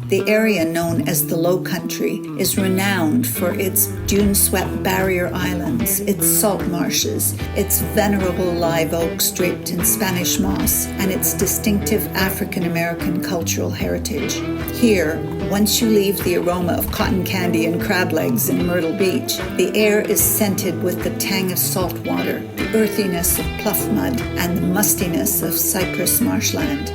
The area known as the Lowcountry is renowned for its dune-swept barrier islands, its salt marshes, its venerable live oaks draped in Spanish moss, and its distinctive African-American cultural heritage. Here, once you leave the aroma of cotton candy and crab legs in Myrtle Beach, the air is scented with the tang of salt water, the earthiness of pluff mud, and the mustiness of cypress marshland.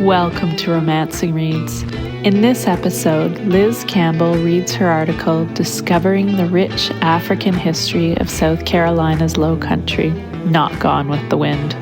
Welcome to Roamancing Reads. In this episode, Liz Campbell reads her article Discovering the Rich African History of South Carolina's Lowcountry, Not Gone with the Wind.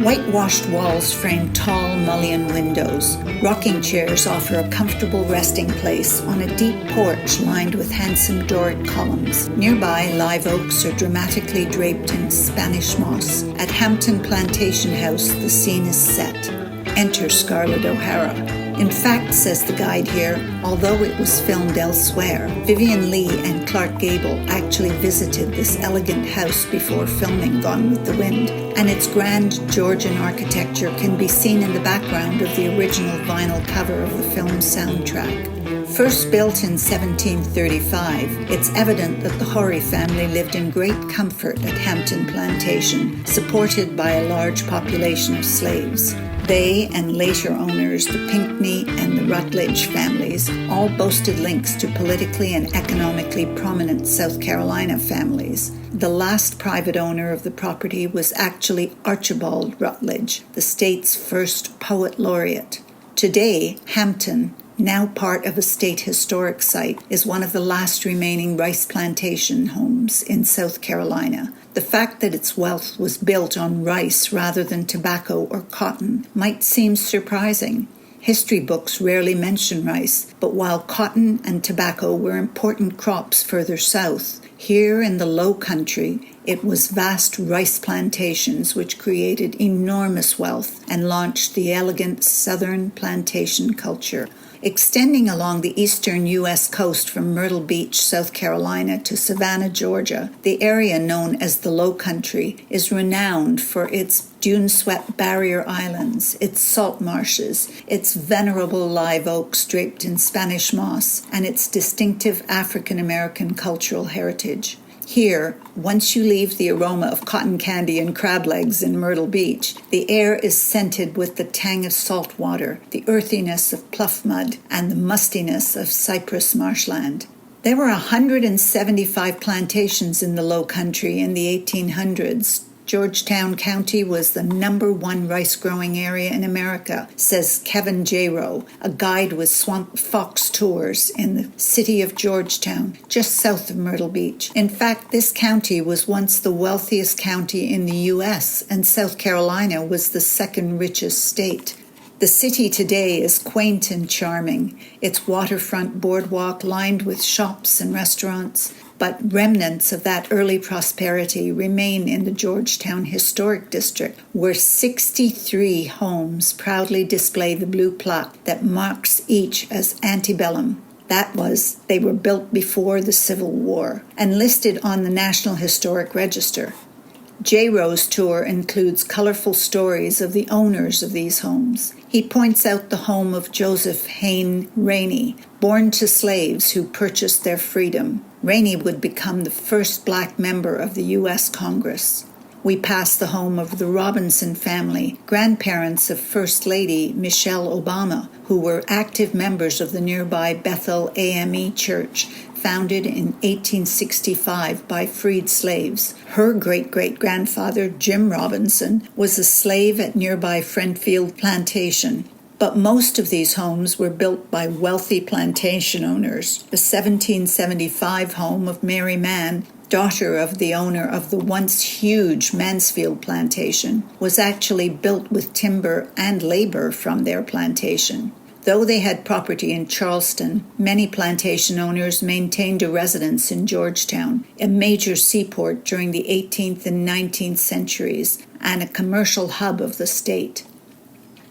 Whitewashed walls frame tall mullion windows. Rocking chairs offer a comfortable resting place on a deep porch lined with handsome Doric columns. Nearby, live oaks are dramatically draped in Spanish moss. At Hampton Plantation House, the scene is set. Enter Scarlett O'Hara. In fact, says the guide here, although it was filmed elsewhere, Vivien Leigh and Clark Gable actually visited this elegant house before filming Gone with the Wind, and its grand Georgian architecture can be seen in the background of the original vinyl cover of the film's soundtrack. First built in 1735, it's evident that the Horry family lived in great comfort at Hampton Plantation, supported by a large population of slaves. They and later owners, the Pinckney and the Rutledge families, all boasted links to politically and economically prominent South Carolina families. The last private owner of the property was actually Archibald Rutledge, the state's first poet laureate. Today, Hampton, now part of a state historic site, is one of the last remaining rice plantation homes in South Carolina. The fact that its wealth was built on rice rather than tobacco or cotton might seem surprising. History books rarely mention rice, but while cotton and tobacco were important crops further south, here in the Low Country, it was vast rice plantations which created enormous wealth and launched the elegant Southern plantation culture. Extending along the eastern U.S. coast from Myrtle Beach, South Carolina to Savannah, Georgia, the area known as the Lowcountry is renowned for its dune-swept barrier islands, its salt marshes, its venerable live oaks draped in Spanish moss, and its distinctive African-American cultural heritage. Here, once you leave the aroma of cotton candy and crab legs in Myrtle Beach, the air is scented with the tang of salt water, the earthiness of pluff mud, and the mustiness of cypress marshland. There were 175 plantations in the Low Country in the 1800s. Georgetown County was the #1 rice-growing area in America, says Kevin J. Rowe, a guide with Swamp Fox Tours in the city of Georgetown, just south of Myrtle Beach. In fact, this county was once the wealthiest county in the U.S., and South Carolina was the second richest state. The city today is quaint and charming, its waterfront boardwalk lined with shops and restaurants, but remnants of that early prosperity remain in the Georgetown Historic District, where 63 homes proudly display the blue plaque that marks each as antebellum. That was, they were built before the Civil War, and listed on the National Historic Register. J. Rowe's tour includes colorful stories of the owners of these homes. He points out the home of Joseph Hayne Rainey, born to slaves who purchased their freedom. Rainey would become the first black member of the U.S. Congress. We pass the home of the Roamancing family, grandparents of First Lady Michelle Obama, who were active members of the nearby Bethel AME Church, founded in 1865 by freed slaves. Her great-great-grandfather, Jim Robinson, was a slave at nearby Friendfield Plantation. But most of these homes were built by wealthy plantation owners. The 1775 home of Mary Mann, daughter of the owner of the once huge Mansfield plantation, was actually built with timber and labor from their plantation. Though they had property in Charleston, many plantation owners maintained a residence in Georgetown, a major seaport during the 18th and 19th centuries, and a commercial hub of the state.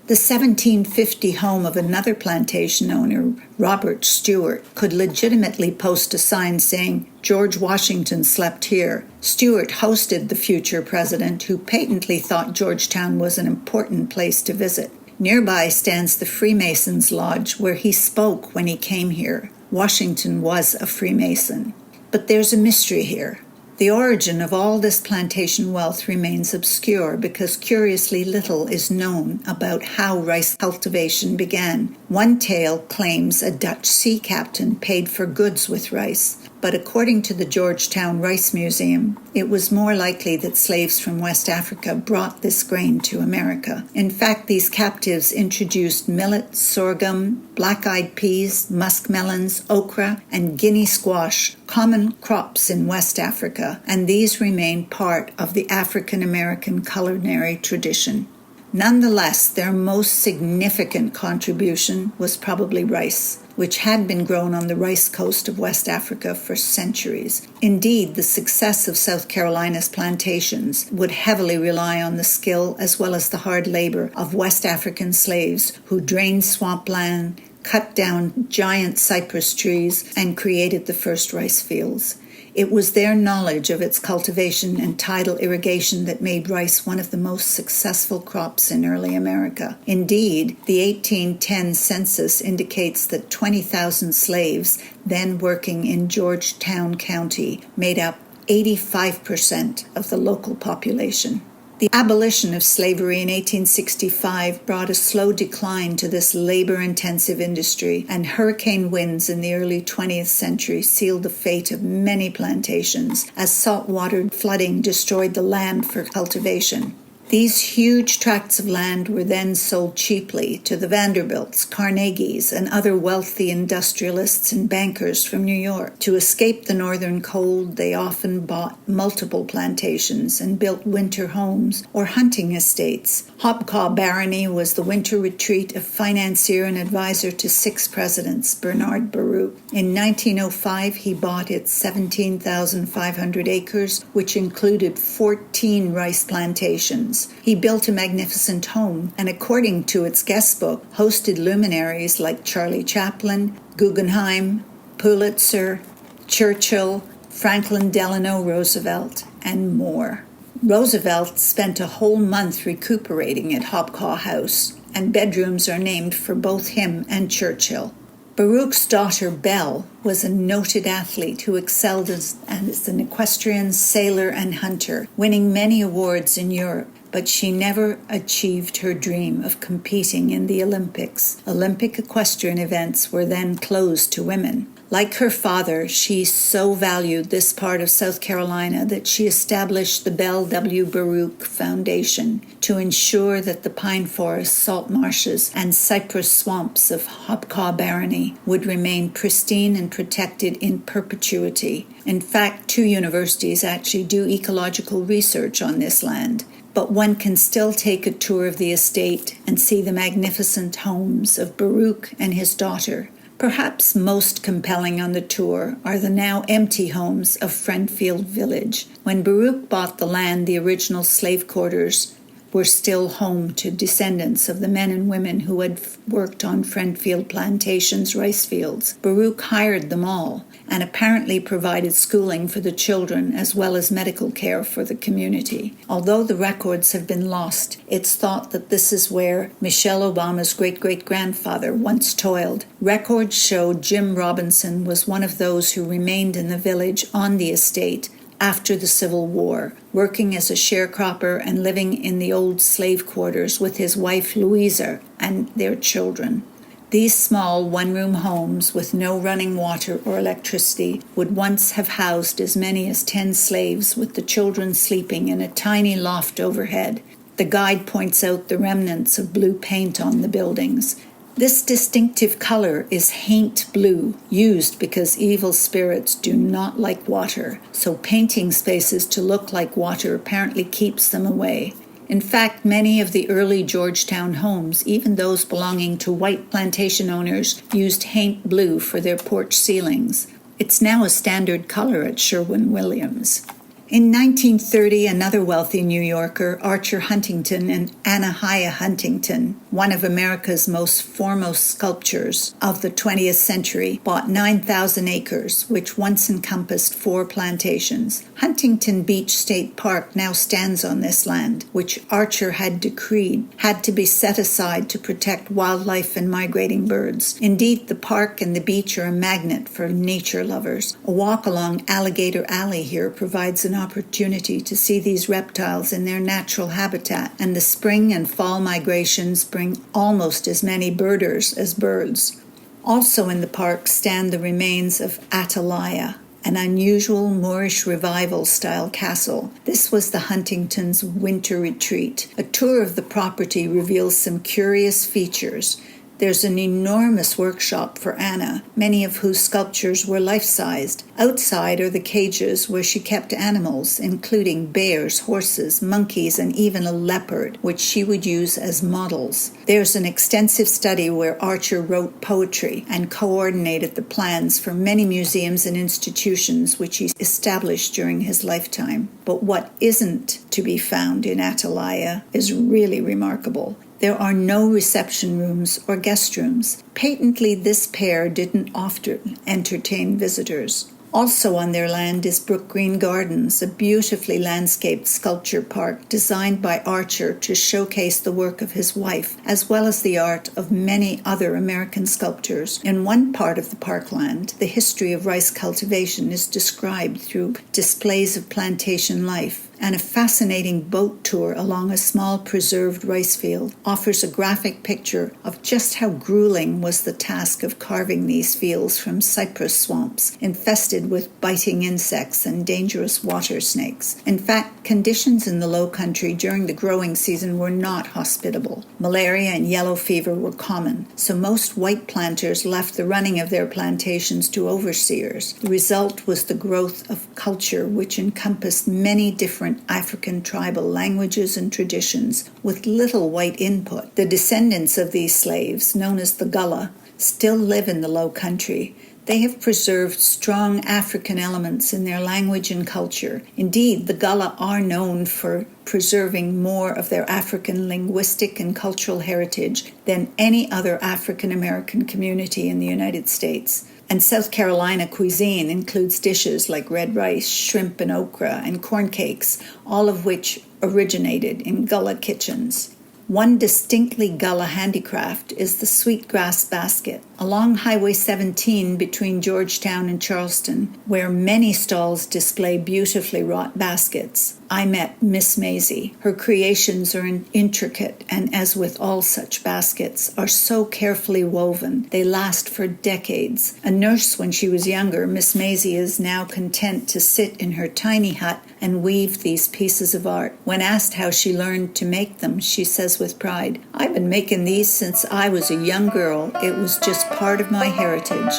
The 1750 home of another plantation owner, Robert Stewart, could legitimately post a sign saying, "George Washington slept here." Stewart hosted the future president, who patently thought Georgetown was an important place to visit. Nearby stands the Freemasons' Lodge where he spoke when he came here. Washington was a Freemason. But there's a mystery here. The origin of all this plantation wealth remains obscure because curiously little is known about how rice cultivation began. One tale claims a Dutch sea captain paid for goods with rice, but according to the Georgetown Rice Museum, it was more likely that slaves from West Africa brought this grain to America. In fact, these captives introduced millet, sorghum, black-eyed peas, muskmelons, okra, and guinea squash, common crops in West Africa, and these remain part of the African-American culinary tradition. Nonetheless, their most significant contribution was probably rice, which had been grown on the rice coast of West Africa for centuries. Indeed, the success of South Carolina's plantations would heavily rely on the skill as well as the hard labor of West African slaves who drained swampland, cut down giant cypress trees, and created the first rice fields. It was their knowledge of its cultivation and tidal irrigation that made rice one of the most successful crops in early America. Indeed, the 1810 census indicates that 20,000 slaves, then working in Georgetown County, made up 85% of the local population. The abolition of slavery in 1865 brought a slow decline to this labor-intensive industry, and hurricane winds in the early 20th century sealed the fate of many plantations as saltwater flooding destroyed the land for cultivation. These huge tracts of land were then sold cheaply to the Vanderbilts, Carnegies, and other wealthy industrialists and bankers from New York. To escape the northern cold, they often bought multiple plantations and built winter homes or hunting estates. Hobcaw Barony was the winter retreat of financier and advisor to 6 presidents, Bernard Baruch. In 1905, he bought its 17,500 acres, which included 14 rice plantations. He built a magnificent home and, according to its guest book, hosted luminaries like Charlie Chaplin, Guggenheim, Pulitzer, Churchill, Franklin Delano Roosevelt, and more. Roosevelt spent a whole month recuperating at Hobcaw House, and bedrooms are named for both him and Churchill. Baruch's daughter, Belle, was a noted athlete who excelled as an equestrian, sailor, and hunter, winning many awards in Europe. But she never achieved her dream of competing in the Olympics. Olympic equestrian events were then closed to women. Like her father, she so valued this part of South Carolina that she established the Belle W. Baruch Foundation to ensure that the pine forests, salt marshes, and cypress swamps of Hobcaw Barony would remain pristine and protected in perpetuity. In fact, 2 universities actually do ecological research on this land. But one can still take a tour of the estate and see the magnificent homes of Baruch and his daughter. Perhaps most compelling on the tour are the now empty homes of Friendfield Village. When Baruch bought the land, the original slave quarters were still home to descendants of the men and women who had worked on Friendfield Plantation's rice fields. Baruch hired them all and apparently provided schooling for the children as well as medical care for the community. Although the records have been lost, it's thought that this is where Michelle Obama's great-great-grandfather once toiled. Records show Jim Robinson was one of those who remained in the village on the estate after the Civil War, working as a sharecropper and living in the old slave quarters with his wife Louisa and their children. These small one-room homes with no running water or electricity would once have housed as many as 10 slaves, with the children sleeping in a tiny loft overhead. The guide points out the remnants of blue paint on the buildings. This distinctive color is haint blue, used because evil spirits do not like water, so painting spaces to look like water apparently keeps them away. In fact, many of the early Georgetown homes, even those belonging to white plantation owners, used haint blue for their porch ceilings. It's now a standard color at Sherwin-Williams. In 1930, another wealthy New Yorker, Archer Huntington and Anahaya Huntington, one of America's most foremost sculptors of the 20th century, bought 9,000 acres, which once encompassed 4 plantations. Huntington Beach State Park now stands on this land, which Archer had decreed had to be set aside to protect wildlife and migrating birds. Indeed, the park and the beach are a magnet for nature lovers. A walk along Alligator Alley here provides an opportunity to see these reptiles in their natural habitat, and the spring and fall migrations bring almost as many birders as birds. Also in the park stand the remains of Atalaya, an unusual Moorish revival-style castle. This was the Huntingtons' winter retreat. A tour of the property reveals some curious features. There's an enormous workshop for Anna, many of whose sculptures were life-sized. Outside are the cages where she kept animals, including bears, horses, monkeys, and even a leopard, which she would use as models. There's an extensive study where Archer wrote poetry and coordinated the plans for many museums and institutions which he established during his lifetime. But what isn't to be found in Atalaya is really remarkable. There are no reception rooms or guest rooms. Patently, this pair didn't often entertain visitors. Also on their land is Brook Green Gardens, a beautifully landscaped sculpture park designed by Archer to showcase the work of his wife, as well as the art of many other American sculptors. In one part of the parkland, the history of rice cultivation is described through displays of plantation life, and a fascinating boat tour along a small preserved rice field offers a graphic picture of just how grueling was the task of carving these fields from cypress swamps infested with biting insects and dangerous water snakes. In fact, conditions in the Lowcountry during the growing season were not hospitable. Malaria and yellow fever were common, so most white planters left the running of their plantations to overseers. The result was the growth of culture which encompassed many different African tribal languages and traditions with little white input. The descendants of these slaves, known as the Gullah, still live in the Lowcountry. They have preserved strong African elements in their language and culture. Indeed, the Gullah are known for preserving more of their African linguistic and cultural heritage than any other African American community in the United States. And South Carolina cuisine includes dishes like red rice, shrimp and okra, and corn cakes, all of which originated in Gullah kitchens. One distinctly Gullah handicraft is the sweetgrass basket. Along Highway 17 between Georgetown and Charleston, where many stalls display beautifully wrought baskets, I met Miss Maisie. Her creations are intricate, and as with all such baskets, are so carefully woven, they last for decades. A nurse when she was younger, Miss Maisie is now content to sit in her tiny hut and weave these pieces of art. When asked how she learned to make them, she says with pride, "I've been making these since I was a young girl. It was just part of my heritage."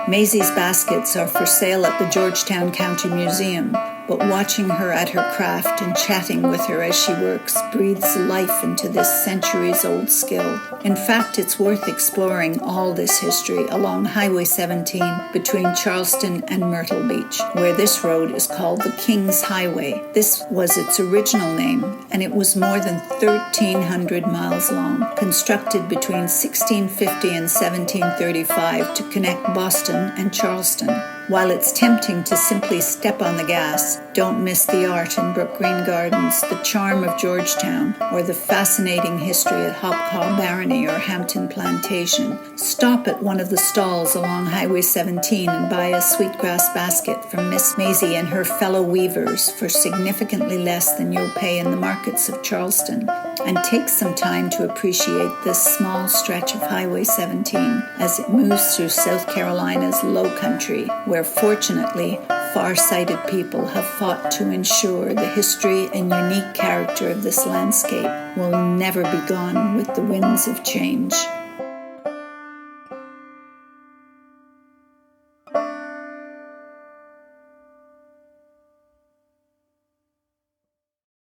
Maisie's baskets are for sale at the Georgetown County Museum, but watching her at her craft and chatting with her as she works breathes life into this centuries-old skill. In fact, it's worth exploring all this history along Highway 17 between Charleston and Myrtle Beach, where this road is called the King's Highway. This was its original name, and it was more than 1,300 miles long, constructed between 1650 and 1735 to connect Boston and Charleston. While it's tempting to simply step on the gas, don't miss the art in Brook Green Gardens, the charm of Georgetown, or the fascinating history at Hopcaw Barony or Hampton Plantation. Stop at one of the stalls along Highway 17 and buy a sweetgrass basket from Miss Maisie and her fellow weavers for significantly less than you'll pay in the markets of Charleston. And take some time to appreciate this small stretch of Highway 17 as it moves through South Carolina's Lowcountry, where fortunately far-sighted people have fought to ensure the history and unique character of this landscape will never be gone with the winds of change.